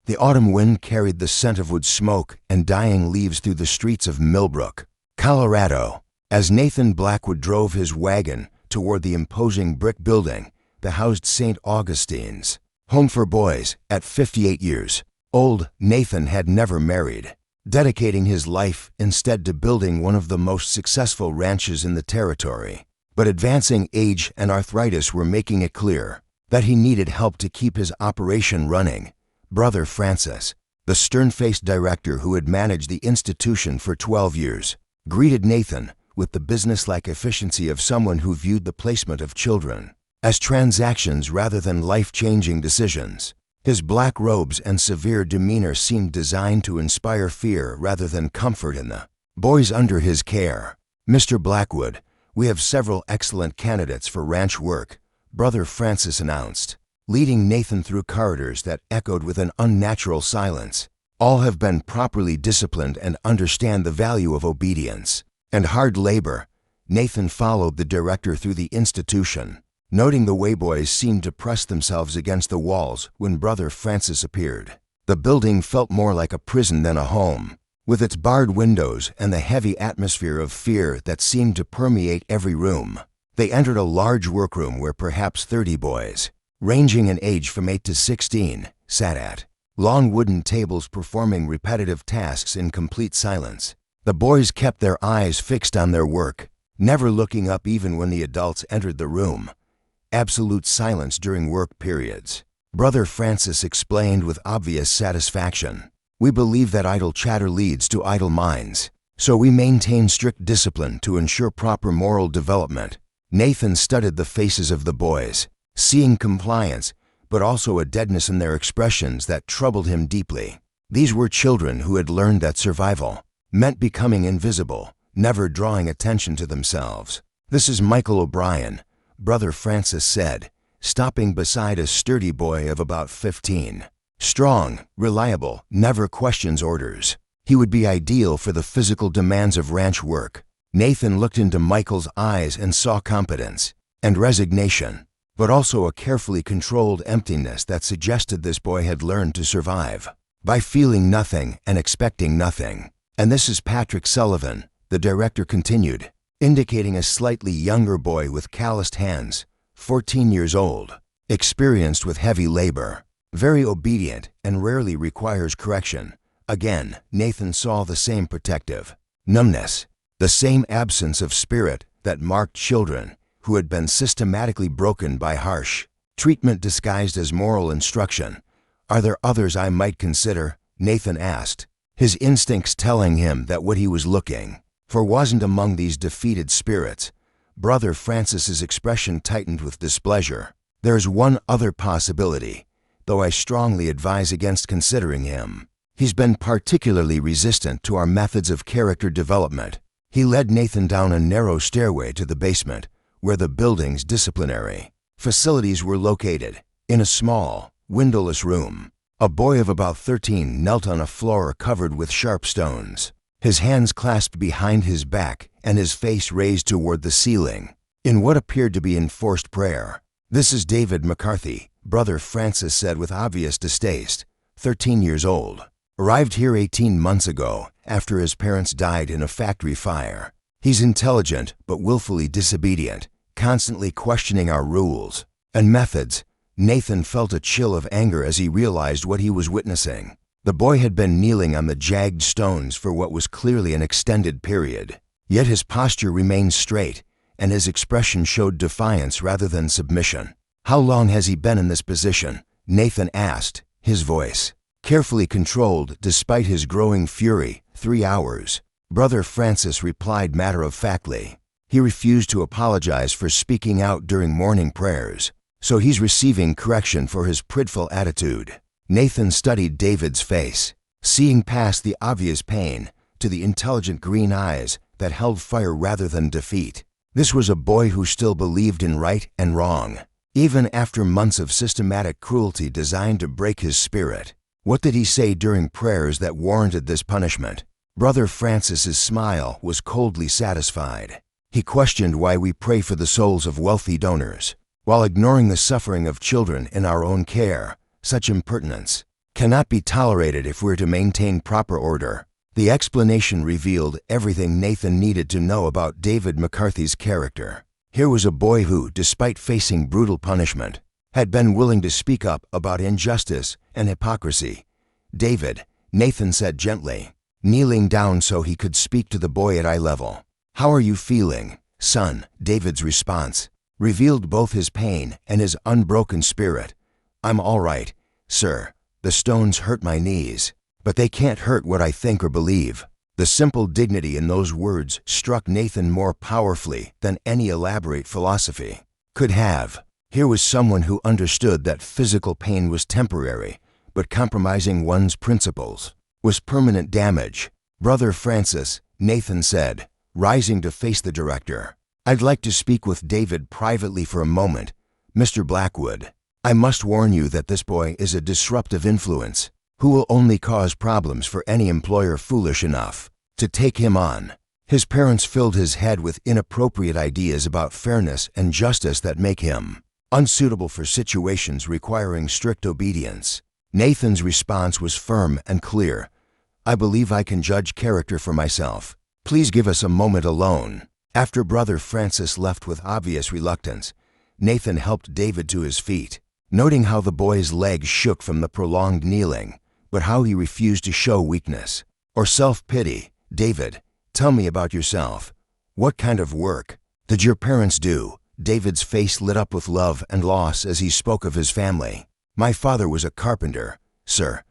The autumn wind carried the scent of wood smoke and dying leaves through the streets of Millbrook, Colorado. As Nathan Blackwood drove his wagon toward the imposing brick building that housed St. Augustine's Home for Boys, at 58 years old, Nathan had never married, dedicating his life instead to building one of the most successful ranches in the territory. But advancing age and arthritis were making it clear that he needed help to keep his operation running. Brother Francis, the stern-faced director who had managed the institution for 12 years, greeted Nathan with the businesslike efficiency of someone who viewed the placement of children as transactions rather than life-changing decisions. His black robes and severe demeanor seemed designed to inspire fear rather than comfort in the boys under his care. "Mr. Blackwood, we have several excellent candidates for ranch work," Brother Francis announced, leading Nathan through corridors that echoed with an unnatural silence. "All have been properly disciplined and understand the value of obedience and hard labor." Nathan followed the director through the institution, noting the way boys seemed to press themselves against the walls when Brother Francis appeared. The building felt more like a prison than a home, with its barred windows and the heavy atmosphere of fear that seemed to permeate every room. They entered a large workroom where perhaps 30 boys, ranging in age from 8 to 16, sat at long wooden tables performing repetitive tasks in complete silence. The boys kept their eyes fixed on their work, never looking up even when the adults entered the room. Absolute silence during work periods. Brother Francis explained with obvious satisfaction, "We believe that idle chatter leads to idle minds, so we maintain strict discipline to ensure proper moral development." Nathan studied the faces of the boys, seeing compliance, but also a deadness in their expressions that troubled him deeply. These were children who had learned that survival meant becoming invisible, never drawing attention to themselves. "This is Michael O'Brien," Brother Francis said, stopping beside a sturdy boy of about 15. "Strong, reliable, never questions orders. He would be ideal for the physical demands of ranch work." Nathan looked into Michael's eyes and saw competence and resignation, but also a carefully controlled emptiness that suggested this boy had learned to survive by feeling nothing and expecting nothing. "And this is Patrick Sullivan," the director continued, indicating a slightly younger boy with calloused hands, 14 years old, experienced with heavy labor, very obedient and rarely requires correction. Again, Nathan saw the same protective numbness, the same absence of spirit that marked children who had been systematically broken by harsh treatment disguised as moral instruction. "Are there others I might consider?" Nathan asked, his instincts telling him that what he was looking for wasn't among these defeated spirits. Brother Francis's expression tightened with displeasure. "There's one other possibility, though I strongly advise against considering him. He's been particularly resistant to our methods of character development." He led Nathan down a narrow stairway to the basement, where the building's disciplinary facilities were located. In a small, windowless room, a boy of about 13 knelt on a floor covered with sharp stones, his hands clasped behind his back and his face raised toward the ceiling, in what appeared to be enforced prayer. "This is David McCarthy," Brother Francis said with obvious distaste, 13 years old. "Arrived here 18 months ago after his parents died in a factory fire. He's intelligent but willfully disobedient, constantly questioning our rules and methods." Nathan felt a chill of anger as he realized what he was witnessing. The boy had been kneeling on the jagged stones for what was clearly an extended period, yet his posture remained straight, and his expression showed defiance rather than submission. "How long has he been in this position?" Nathan asked, his voice carefully controlled despite his growing fury. 3 hours, Brother Francis replied matter-of-factly. He refused to apologize for speaking out during morning prayers, so he's receiving correction for his prideful attitude. Nathan studied David's face, seeing past the obvious pain to the intelligent green eyes that held fire rather than defeat. This was a boy who still believed in right and wrong, even after months of systematic cruelty designed to break his spirit. What did he say during prayers that warranted this punishment? Brother Francis's smile was coldly satisfied. He questioned why we pray for the souls of wealthy donors, while ignoring the suffering of children in our own care. Such impertinence cannot be tolerated if we're to maintain proper order. The explanation revealed everything Nathan needed to know about David McCarthy's character. Here was a boy who, despite facing brutal punishment, had been willing to speak up about injustice and hypocrisy. "David," Nathan said gently, kneeling down so he could speak to the boy at eye level. "How are you feeling, son?" David's response revealed both his pain and his unbroken spirit. "I'm all right, sir. The stones hurt my knees, but they can't hurt what I think or believe." The simple dignity in those words struck Nathan more powerfully than any elaborate philosophy could have. Here was someone who understood that physical pain was temporary, but compromising one's principles was permanent damage. "Brother Francis," Nathan said, rising to face the director, "I'd like to speak with David privately for a moment. Mr. Blackwood, I must warn you that this boy is a disruptive influence who will only cause problems for any employer foolish enough to take him on." His parents filled his head with inappropriate ideas about fairness and justice that make him unsuitable for situations requiring strict obedience. Nathan's response was firm and clear. "I believe I can judge character for myself. Please give us a moment alone." After Brother Francis left with obvious reluctance, Nathan helped David to his feet, noting how the boy's legs shook from the prolonged kneeling, but how he refused to show weakness or self-pity. "David, tell me about yourself. What kind of work did your parents do?" David's face lit up with love and loss as he spoke of his family. "My father was a carpenter, sir.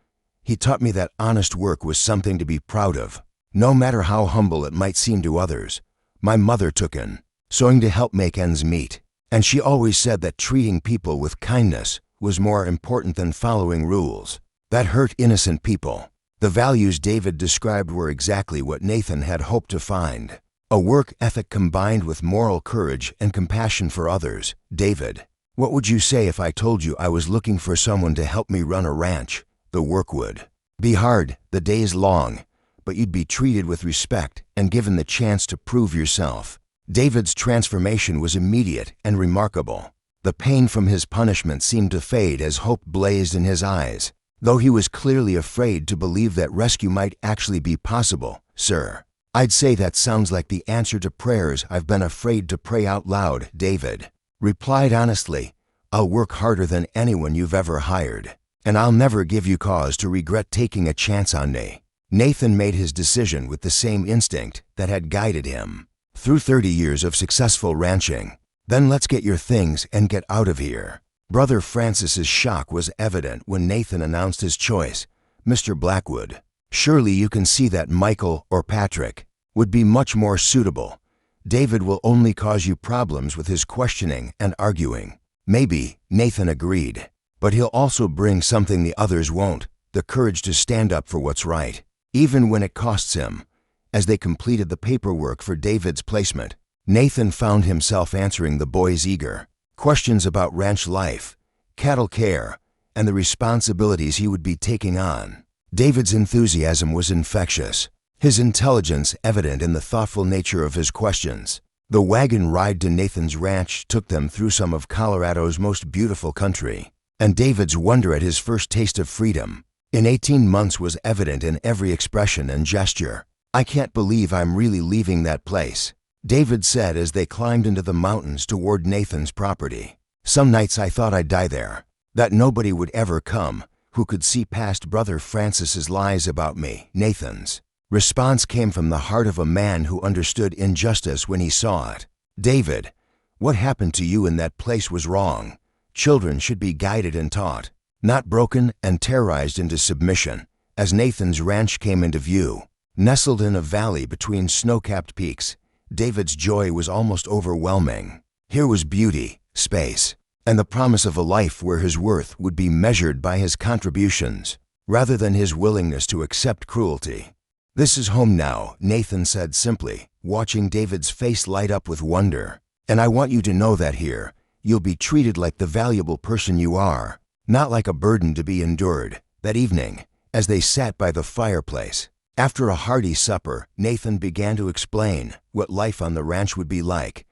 He taught me that honest work was something to be proud of, no matter how humble it might seem to others. My mother took in sewing to help make ends meet, and she always said that treating people with kindness was more important than following rules that hurt innocent people." The values David described were exactly what Nathan had hoped to find. A work ethic combined with moral courage and compassion for others. "David, what would you say if I told you I was looking for someone to help me run a ranch?" "The work would be hard, the days long, but you'd be treated with respect and given the chance to prove yourself." David's transformation was immediate and remarkable. The pain from his punishment seemed to fade as hope blazed in his eyes, though he was clearly afraid to believe that rescue might actually be possible. "Sir, I'd say that sounds like the answer to prayers I've been afraid to pray out loud," David replied honestly. "I'll work harder than anyone you've ever hired, and I'll never give you cause to regret taking a chance on me." Nathan made his decision with the same instinct that had guided him through 30 years of successful ranching. "Then let's get your things and get out of here." Brother Francis's shock was evident when Nathan announced his choice. "Mr. Blackwood, surely you can see that Michael or Patrick would be much more suitable. David will only cause you problems with his questioning and arguing." "Maybe," Nathan agreed, "but he'll also bring something the others won't, the courage to stand up for what's right, even when it costs him." As they completed the paperwork for David's placement, Nathan found himself answering the boy's eager questions about ranch life, cattle care, and the responsibilities he would be taking on. David's enthusiasm was infectious, his intelligence evident in the thoughtful nature of his questions. The wagon ride to Nathan's ranch took them through some of Colorado's most beautiful country, and David's wonder at his first taste of freedom in 18 months was evident in every expression and gesture. "I can't believe I'm really leaving that place," David said as they climbed into the mountains toward Nathan's property. "Some nights I thought I'd die there, that nobody would ever come who could see past Brother Francis's lies about me." Nathan's response came from the heart of a man who understood injustice when he saw it. "David, what happened to you in that place was wrong. Children should be guided and taught, not broken and terrorized into submission." As Nathan's ranch came into view, nestled in a valley between snow-capped peaks, David's joy was almost overwhelming. Here was beauty, space, and the promise of a life where his worth would be measured by his contributions, rather than his willingness to accept cruelty. "This is home now," Nathan said simply, watching David's face light up with wonder. "And I want you to know that here, you'll be treated like the valuable person you are, not like a burden to be endured." That evening, as they sat by the fireplace, after a hearty supper, Nathan began to explain what life on the ranch would be like.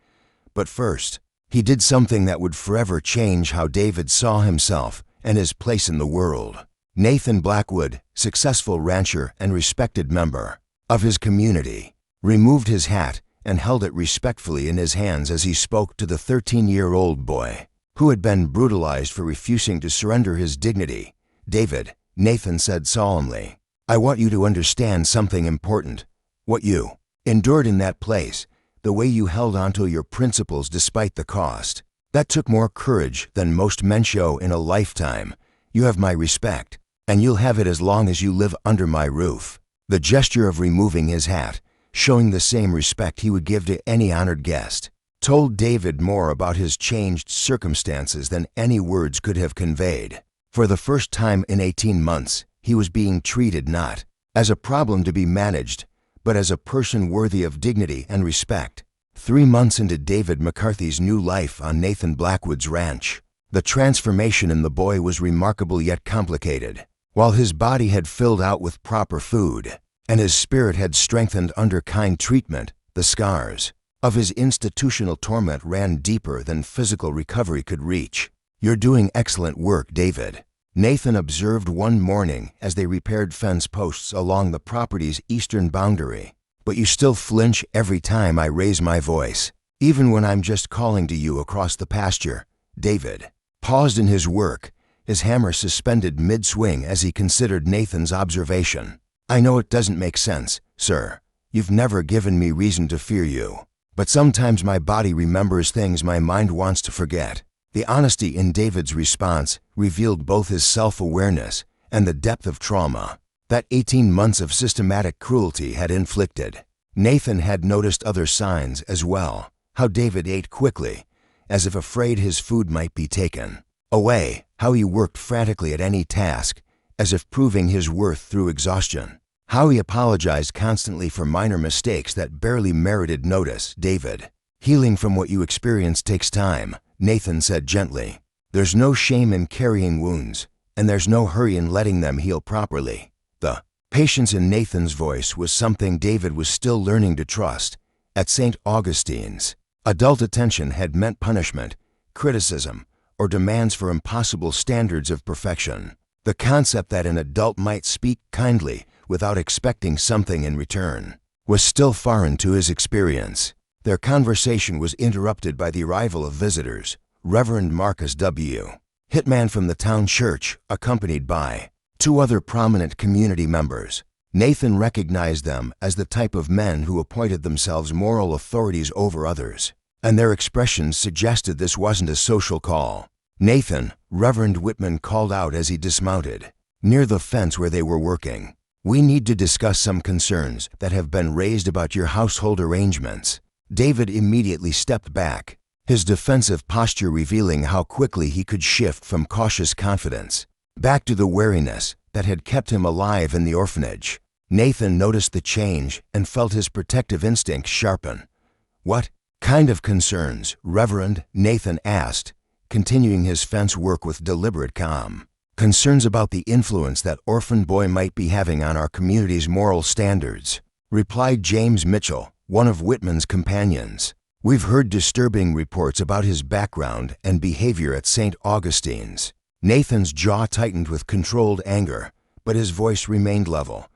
But first, he did something that would forever change how David saw himself and his place in the world. Nathan Blackwood, successful rancher and respected member of his community, removed his hat and held it respectfully in his hands as he spoke to the 13-year-old boy who had been brutalized for refusing to surrender his dignity. "David," Nathan said solemnly, "I want you to understand something important. What you endured in that place, the way you held on to your principles despite the cost, that took more courage than most men show in a lifetime. You have my respect, and you'll have it as long as you live under my roof." The gesture of removing his hat, showing the same respect he would give to any honored guest, told David more about his changed circumstances than any words could have conveyed. For the first time in 18 months, he was being treated not as a problem to be managed, but as a person worthy of dignity and respect. 3 months into David McCarthy's new life on Nathan Blackwood's ranch, the transformation in the boy was remarkable yet complicated. While his body had filled out with proper food, and his spirit had strengthened under kind treatment, the scars of his institutional torment ran deeper than physical recovery could reach. "You're doing excellent work, David," Nathan observed one morning as they repaired fence posts along the property's eastern boundary. "But you still flinch every time I raise my voice, even when I'm just calling to you across the pasture." David paused in his work, his hammer suspended mid-swing as he considered Nathan's observation. "I know it doesn't make sense, sir. You've never given me reason to fear you. But sometimes my body remembers things my mind wants to forget." The honesty in David's response revealed both his self-awareness and the depth of trauma that 18 months of systematic cruelty had inflicted. Nathan had noticed other signs as well, how David ate quickly, as if afraid his food might be taken away, how he worked frantically at any task, as if proving his worth through exhaustion, how he apologized constantly for minor mistakes that barely merited notice. "David, healing from what you experienced takes time," Nathan said gently. "There's no shame in carrying wounds, and there's no hurry in letting them heal properly." The patience in Nathan's voice was something David was still learning to trust. At St. Augustine's, adult attention had meant punishment, criticism, or demands for impossible standards of perfection. The concept that an adult might speak kindly without expecting something in return was still foreign to his experience. Their conversation was interrupted by the arrival of visitors. Reverend Marcus W. Hitman from the town church, accompanied by 2 other prominent community members. Nathan recognized them as the type of men who appointed themselves moral authorities over others, and their expressions suggested this wasn't a social call. "Nathan," Reverend Whitman called out as he dismounted near the fence where they were working, "we need to discuss some concerns that have been raised about your household arrangements." David immediately stepped back, his defensive posture revealing how quickly he could shift from cautious confidence back to the wariness that had kept him alive in the orphanage. Nathan noticed the change and felt his protective instincts sharpen. "What kind of concerns, Reverend?" Nathan asked, continuing his fence work with deliberate calm. "Concerns about the influence that orphan boy might be having on our community's moral standards," replied James Mitchell, one of Whitman's companions. "We've heard disturbing reports about his background and behavior at St. Augustine's." Nathan's jaw tightened with controlled anger, but his voice remained level.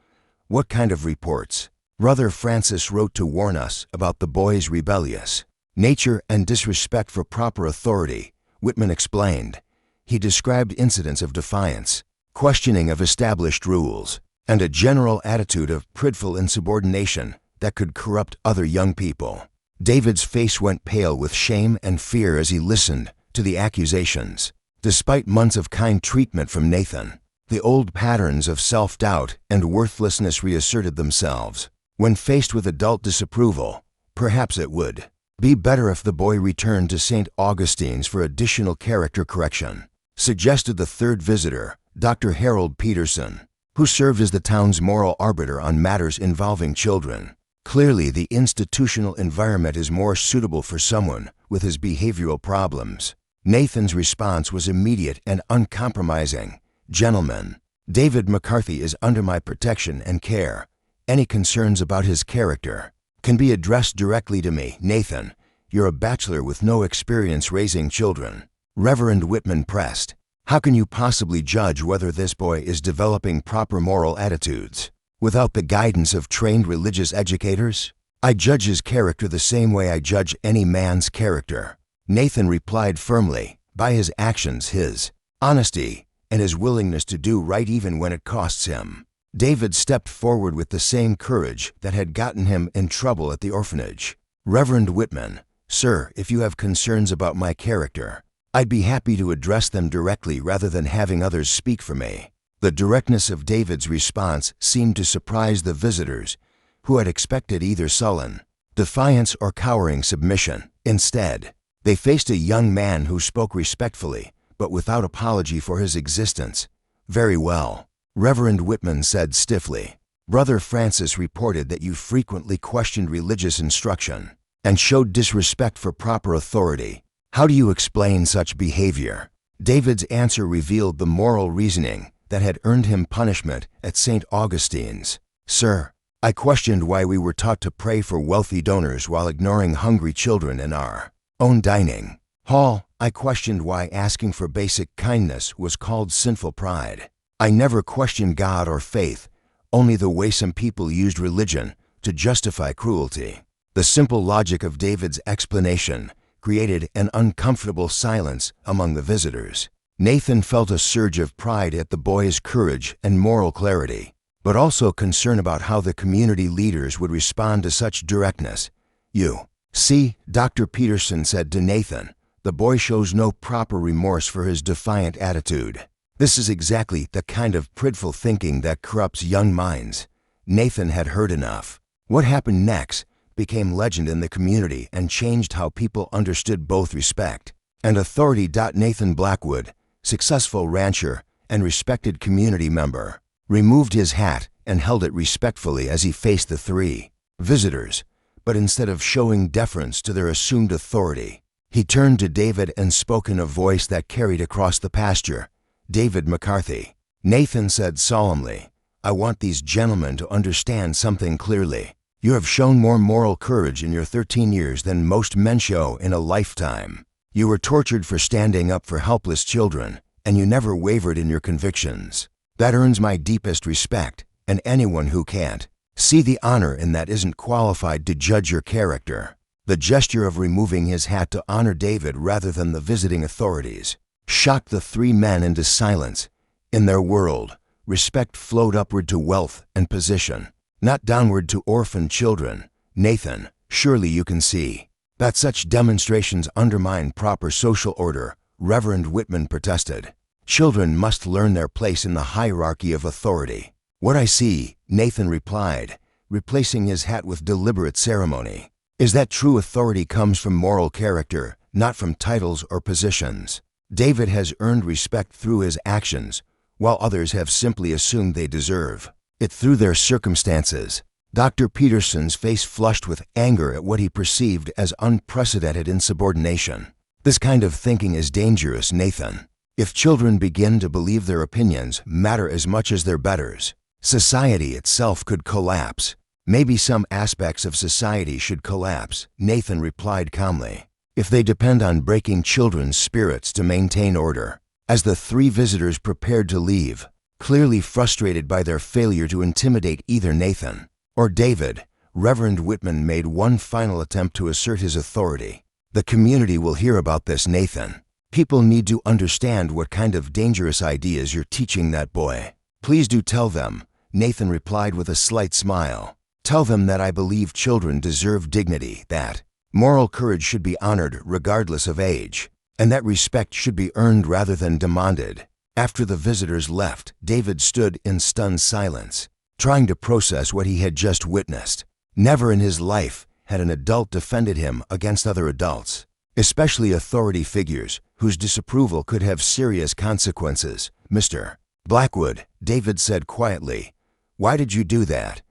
"What kind of reports?" "Brother Francis wrote to warn us about the boy's rebellious nature and disrespect for proper authority," Whitman explained. He described incidents of defiance, questioning of established rules, and a general attitude of prideful insubordination that could corrupt other young people. David's face went pale with shame and fear as he listened to the accusations. Despite months of kind treatment from Nathan, the old patterns of self-doubt and worthlessness reasserted themselves. When faced with adult disapproval, perhaps it would be better if the boy returned to St. Augustine's for additional character correction, suggested the third visitor, Dr. Harold Peterson, who served as the town's moral arbiter on matters involving children. Clearly, the institutional environment is more suitable for someone with his behavioral problems. Nathan's response was immediate and uncompromising. "Gentlemen, David McCarthy is under my protection and care. Any concerns about his character can be addressed directly to me." "Nathan, you're a bachelor with no experience raising children," Reverend Whitman pressed. How can you possibly judge whether this boy is developing proper moral attitudes without the guidance of trained religious educators? I judge his character the same way I judge any man's character. Nathan replied firmly, by his actions, his honesty, and his willingness to do right even when it costs him. David stepped forward with the same courage that had gotten him in trouble at the orphanage. Reverend Whitman, sir, if you have concerns about my character, I'd be happy to address them directly rather than having others speak for me. The directness of David's response seemed to surprise the visitors, who had expected either sullen defiance or cowering submission. Instead, they faced a young man who spoke respectfully, but without apology for his existence. Very well, Reverend Whitman said stiffly. Brother Francis reported that you frequently questioned religious instruction and showed disrespect for proper authority. How do you explain such behavior? David's answer revealed the moral reasoning that had earned him punishment at St. Augustine's. Sir, I questioned why we were taught to pray for wealthy donors while ignoring hungry children in our own dining hall. I questioned why asking for basic kindness was called sinful pride. I never questioned God or faith, only the way some people used religion to justify cruelty. The simple logic of David's explanation created an uncomfortable silence among the visitors. Nathan felt a surge of pride at the boy's courage and moral clarity, but also concern about how the community leaders would respond to such directness. You see, Dr. Peterson said to Nathan, the boy shows no proper remorse for his defiant attitude. This is exactly the kind of prideful thinking that corrupts young minds. Nathan had heard enough. What happened next became legend in the community and changed how people understood both respect and authority. Nathan Blackwood, successful rancher and respected community member, removed his hat and held it respectfully as he faced the three visitors, but instead of showing deference to their assumed authority, he turned to David and spoke in a voice that carried across the pasture. David McCarthy. Nathan said solemnly, I want these gentlemen to understand something clearly. You have shown more moral courage in your 13 years than most men show in a lifetime. You were tortured for standing up for helpless children, and you never wavered in your convictions. That earns my deepest respect, and anyone who can't see the honor in that isn't qualified to judge your character. The gesture of removing his hat to honor David rather than the visiting authorities shocked the three men into silence. In their world, respect flowed upward to wealth and position, not downward to orphan children. Nathan, surely you can see that such demonstrations undermine proper social order, Reverend Whitman protested. Children must learn their place in the hierarchy of authority. What I see, Nathan replied, replacing his hat with deliberate ceremony, is that true authority comes from moral character, not from titles or positions. David has earned respect through his actions, while others have simply assumed they deserve it through their circumstances. Dr. Peterson's face flushed with anger at what he perceived as unprecedented insubordination. This kind of thinking is dangerous, Nathan. If children begin to believe their opinions matter as much as their betters, society itself could collapse. Maybe some aspects of society should collapse, Nathan replied calmly, if they depend on breaking children's spirits to maintain order. As the three visitors prepared to leave, clearly frustrated by their failure to intimidate either Nathan or David, Reverend Whitman made one final attempt to assert his authority. The community will hear about this, Nathan. People need to understand what kind of dangerous ideas you're teaching that boy. Please do tell them, Nathan replied with a slight smile. Tell them that I believe children deserve dignity, that moral courage should be honored regardless of age, and that respect should be earned rather than demanded. After the visitors left, David stood in stunned silence, trying to process what he had just witnessed. Never in his life had an adult defended him against other adults, especially authority figures whose disapproval could have serious consequences. Mr. Blackwood, David said quietly, why did you do that?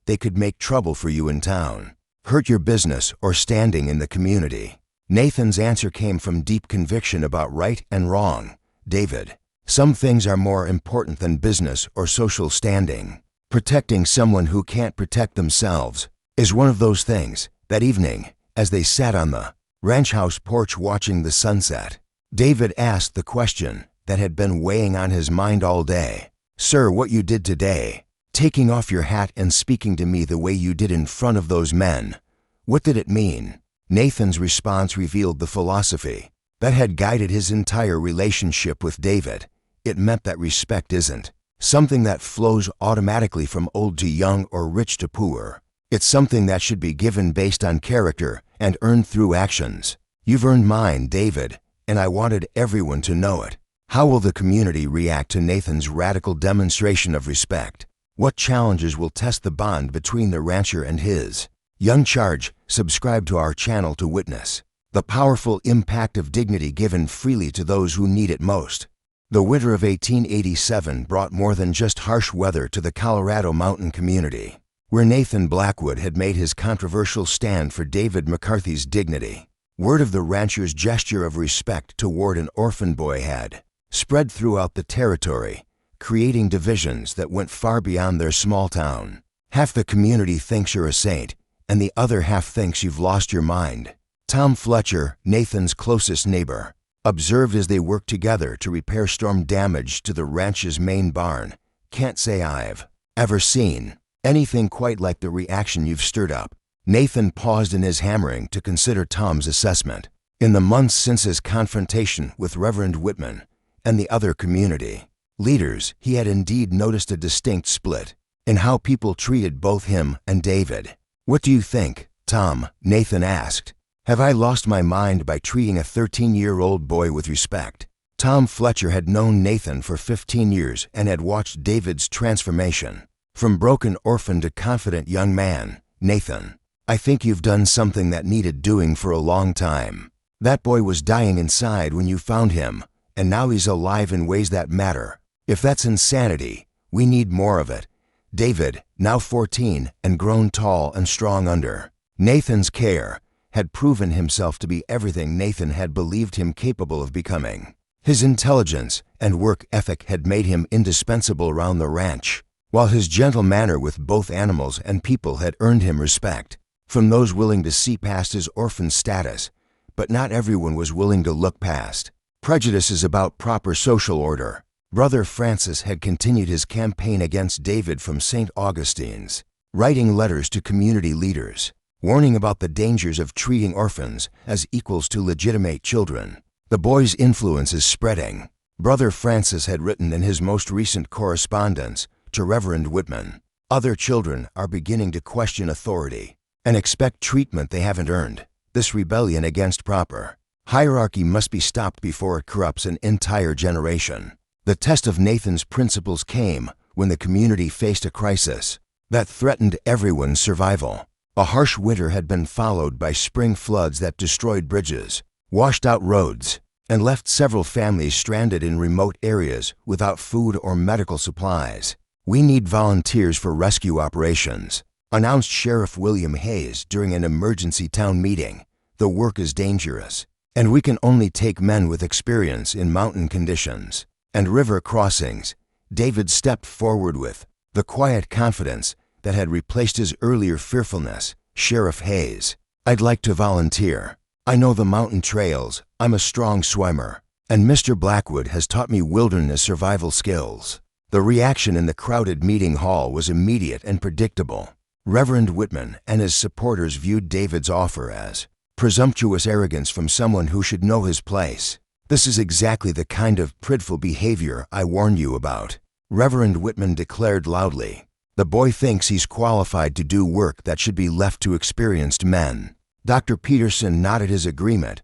They could make trouble for you in town, hurt your business or standing in the community. Nathan's answer came from deep conviction about right and wrong. David, some things are more important than business or social standing. Protecting someone who can't protect themselves is one of those things. That evening, as they sat on the ranch house porch watching the sunset, David asked the question, that had been weighing on his mind all day. "Sir, what you did today, taking off your hat and speaking to me the way you did in front of those men, what did it mean?" Nathan's response revealed the philosophy that had guided his entire relationship with David. It meant that respect isn't something that flows automatically from old to young or rich to poor. It's something that should be given based on character and earned through actions. "You've earned mine, David, and I wanted everyone to know it." How will the community react to Nathan's radical demonstration of respect? What challenges will test the bond between the rancher and his young charge? Subscribe to our channel to witness the powerful impact of dignity given freely to those who need it most. The winter of 1887 brought more than just harsh weather to the Colorado mountain community, where Nathan Blackwood had made his controversial stand for David McCarthy's dignity. Word of the rancher's gesture of respect toward an orphan boy had spread throughout the territory, creating divisions that went far beyond their small town. Half the community thinks you're a saint, and the other half thinks you've lost your mind. Tom Fletcher, Nathan's closest neighbor, observed as they worked together to repair storm damage to the ranch's main barn. "Can't say I've ever seen anything quite like the reaction you've stirred up." Nathan paused in his hammering to consider Tom's assessment. In the months since his confrontation with Reverend Whitman and the other community leaders, he had indeed noticed a distinct split in how people treated both him and David. "What do you think, Tom?" Nathan asked. "Have I lost my mind by treating a 13-year-old boy with respect?" Tom Fletcher had known Nathan for 15 years and had watched David's transformation from broken orphan to confident young man. "Nathan, I think you've done something that needed doing for a long time. That boy was dying inside when you found him, and now he's alive in ways that matter. If that's insanity, we need more of it." David, now 14 and grown tall and strong under Nathan's care, had proven himself to be everything Nathan had believed him capable of becoming. His intelligence and work ethic had made him indispensable around the ranch, while his gentle manner with both animals and people had earned him respect from those willing to see past his orphan status. But not everyone was willing to look past prejudices about proper social order. Brother Francis had continued his campaign against David from St. Augustine's, writing letters to community leaders, warning about the dangers of treating orphans as equals to legitimate children. The boy's influence is spreading. Brother Francis had written in his most recent correspondence to Reverend Whitman, "Other children are beginning to question authority and expect treatment they haven't earned. This rebellion against proper hierarchy must be stopped before it corrupts an entire generation." The test of Nathan's principles came when the community faced a crisis that threatened everyone's survival. A harsh winter had been followed by spring floods that destroyed bridges, washed out roads, and left several families stranded in remote areas without food or medical supplies. "We need volunteers for rescue operations," announced Sheriff William Hayes during an emergency town meeting. "The work is dangerous, and we can only take men with experience in mountain conditions and river crossings." David stepped forward with the quiet confidence that had replaced his earlier fearfulness. "Sheriff Hayes, I'd like to volunteer. I know the mountain trails, I'm a strong swimmer, and Mr. Blackwood has taught me wilderness survival skills." The reaction in the crowded meeting hall was immediate and predictable. Reverend Whitman and his supporters viewed David's offer as presumptuous arrogance from someone who should know his place. "This is exactly the kind of prideful behavior I warned you about," Reverend Whitman declared loudly. "The boy thinks he's qualified to do work that should be left to experienced men." Dr. Peterson nodded his agreement.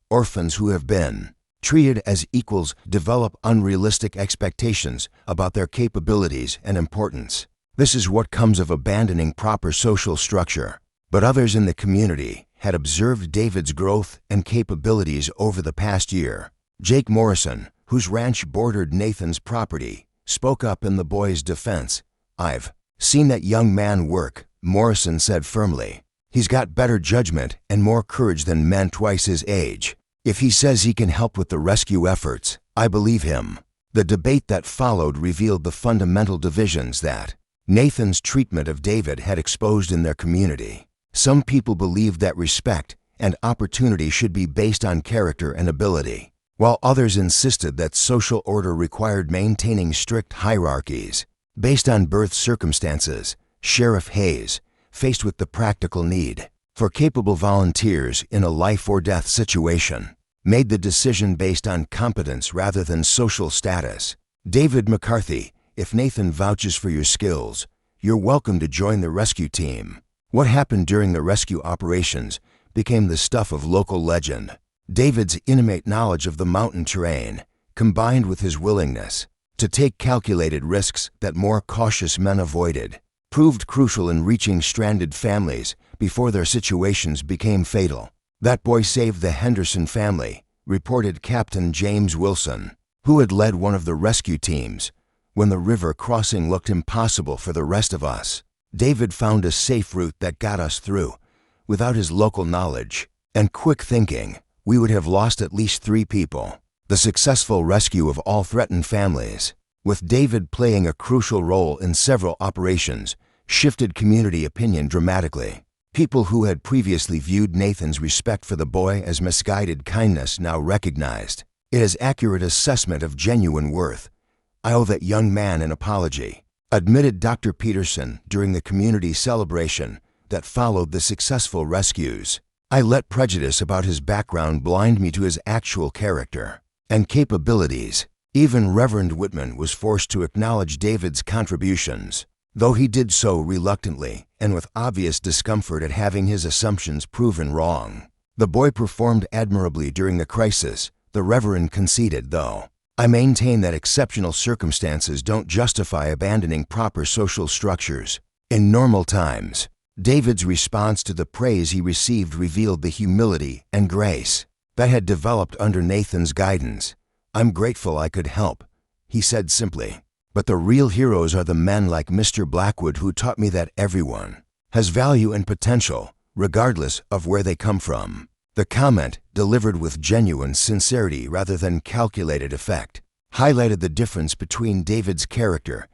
"Orphans who have been treated as equals develop unrealistic expectations about their capabilities and importance. This is what comes of abandoning proper social structure." But others in the community had observed David's growth and capabilities over the past year. Jake Morrison, whose ranch bordered Nathan's property, spoke up in the boy's defense. "I've seen that young man work," Morrison said firmly. "He's got better judgment and more courage than men twice his age. If he says he can help with the rescue efforts, I believe him." The debate that followed revealed the fundamental divisions that Nathan's treatment of David had exposed in their community. Some people believed that respect and opportunity should be based on character and ability, while others insisted that social order required maintaining strict hierarchies. Based on birth circumstances, Sheriff Hayes, faced with the practical need for capable volunteers in a life-or-death situation, made the decision based on competence rather than social status. David McCarthy, if Nathan vouches for your skills, you're welcome to join the rescue team. What happened during the rescue operations became the stuff of local legend. David's intimate knowledge of the mountain terrain, combined with his willingness to take calculated risks that more cautious men avoided, proved crucial in reaching stranded families before their situations became fatal. That boy saved the Henderson family, reported Captain James Wilson, who had led one of the rescue teams when the river crossing looked impossible for the rest of us. David found a safe route that got us through. Without his local knowledge and quick thinking, we would have lost at least 3 people. The successful rescue of all threatened families, with David playing a crucial role in several operations, shifted community opinion dramatically. People who had previously viewed Nathan's respect for the boy as misguided kindness now recognized it as accurate assessment of genuine worth. "I owe that young man an apology," admitted Dr. Peterson during the community celebration that followed the successful rescues. "I let prejudice about his background blind me to his actual character and capabilities." Even Reverend Whitman was forced to acknowledge David's contributions, though he did so reluctantly and with obvious discomfort at having his assumptions proven wrong. "The boy performed admirably during the crisis," the Reverend conceded, though. "I maintain that exceptional circumstances don't justify abandoning proper social structures. In normal times." David's response to the praise he received revealed the humility and grace that had developed under Nathan's guidance. "I'm grateful I could help," he said simply. "But the real heroes are the men like Mr. Blackwood who taught me that everyone has value and potential, regardless of where they come from." The comment, delivered with genuine sincerity rather than calculated effect, highlighted the difference between David's character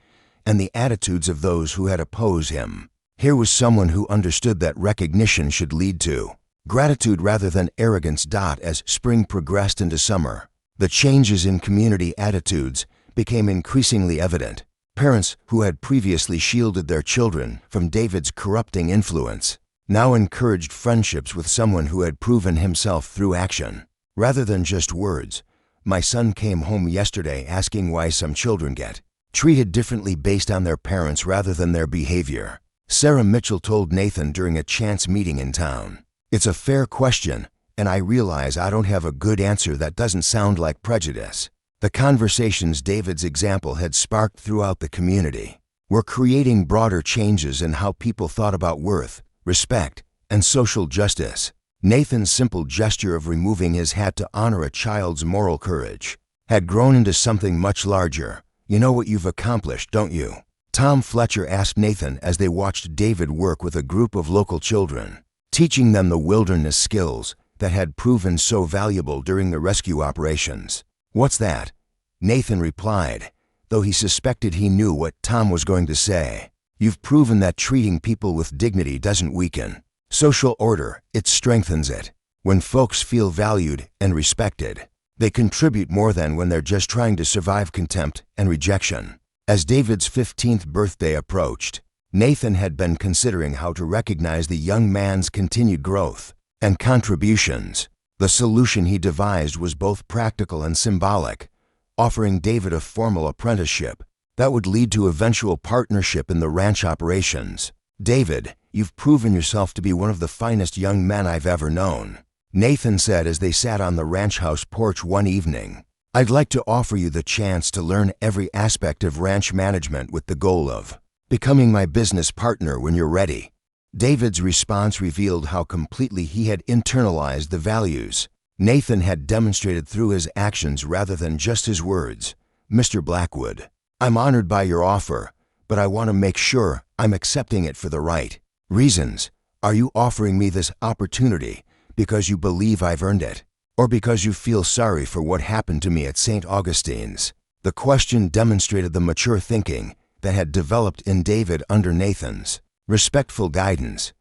and the attitudes of those who had opposed him. Here was someone who understood that recognition should lead to gratitude rather than arrogance. As spring progressed into summer, the changes in community attitudes became increasingly evident. Parents who had previously shielded their children from David's corrupting influence now encouraged friendships with someone who had proven himself through action, rather than just words. "My son came home yesterday asking why some children get treated differently based on their parents rather than their behavior," Sarah Mitchell told Nathan during a chance meeting in town. "It's a fair question, and I realize I don't have a good answer that doesn't sound like prejudice." The conversations David's example had sparked throughout the community were creating broader changes in how people thought about worth, respect, and social justice. Nathan's simple gesture of removing his hat to honor a child's moral courage had grown into something much larger. "You know what you've accomplished, don't you?" Tom Fletcher asked Nathan as they watched David work with a group of local children, teaching them the wilderness skills that had proven so valuable during the rescue operations. "What's that?" Nathan replied, though he suspected he knew what Tom was going to say. "You've proven that treating people with dignity doesn't weaken social order, it strengthens it. When folks feel valued and respected, they contribute more than when they're just trying to survive contempt and rejection." As David's 15th birthday approached, Nathan had been considering how to recognize the young man's continued growth and contributions. The solution he devised was both practical and symbolic, offering David a formal apprenticeship that would lead to eventual partnership in the ranch operations. "David, you've proven yourself to be one of the finest young men I've ever known," Nathan said as they sat on the ranch house porch one evening. "I'd like to offer you the chance to learn every aspect of ranch management with the goal of becoming my business partner when you're ready." David's response revealed how completely he had internalized the values Nathan had demonstrated through his actions rather than just his words. "Mr. Blackwood, I'm honored by your offer, but I want to make sure I'm accepting it for the right reasons. Are you offering me this opportunity because you believe I've earned it, or because you feel sorry for what happened to me at St. Augustine's?" The question demonstrated the mature thinking that had developed in David under Nathan's respectful guidance.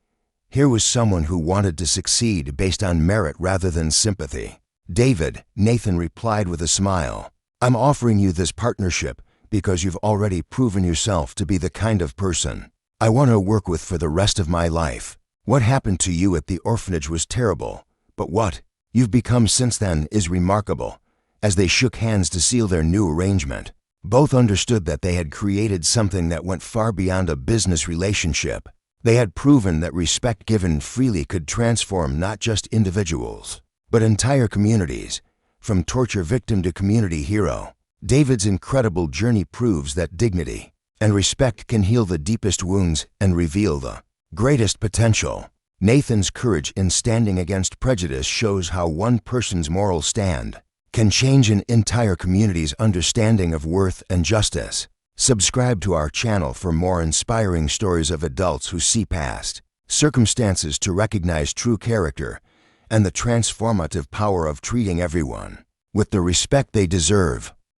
Here was someone who wanted to succeed based on merit rather than sympathy. David, Nathan replied with a smile. I'm offering you this partnership because you've already proven yourself to be the kind of person I want to work with for the rest of my life. What happened to you at the orphanage was terrible, but what you've become since then is remarkable. As they shook hands to seal their new arrangement, both understood that they had created something that went far beyond a business relationship. They had proven that respect given freely could transform not just individuals, but entire communities. From torture victim to community hero, David's incredible journey proves that dignity and respect can heal the deepest wounds and reveal the greatest potential. Nathan's courage in standing against prejudice shows how one person's moral stand can change an entire community's understanding of worth and justice. Subscribe to our channel for more inspiring stories of adults who see past circumstances to recognize true character and the transformative power of treating everyone with the respect they deserve.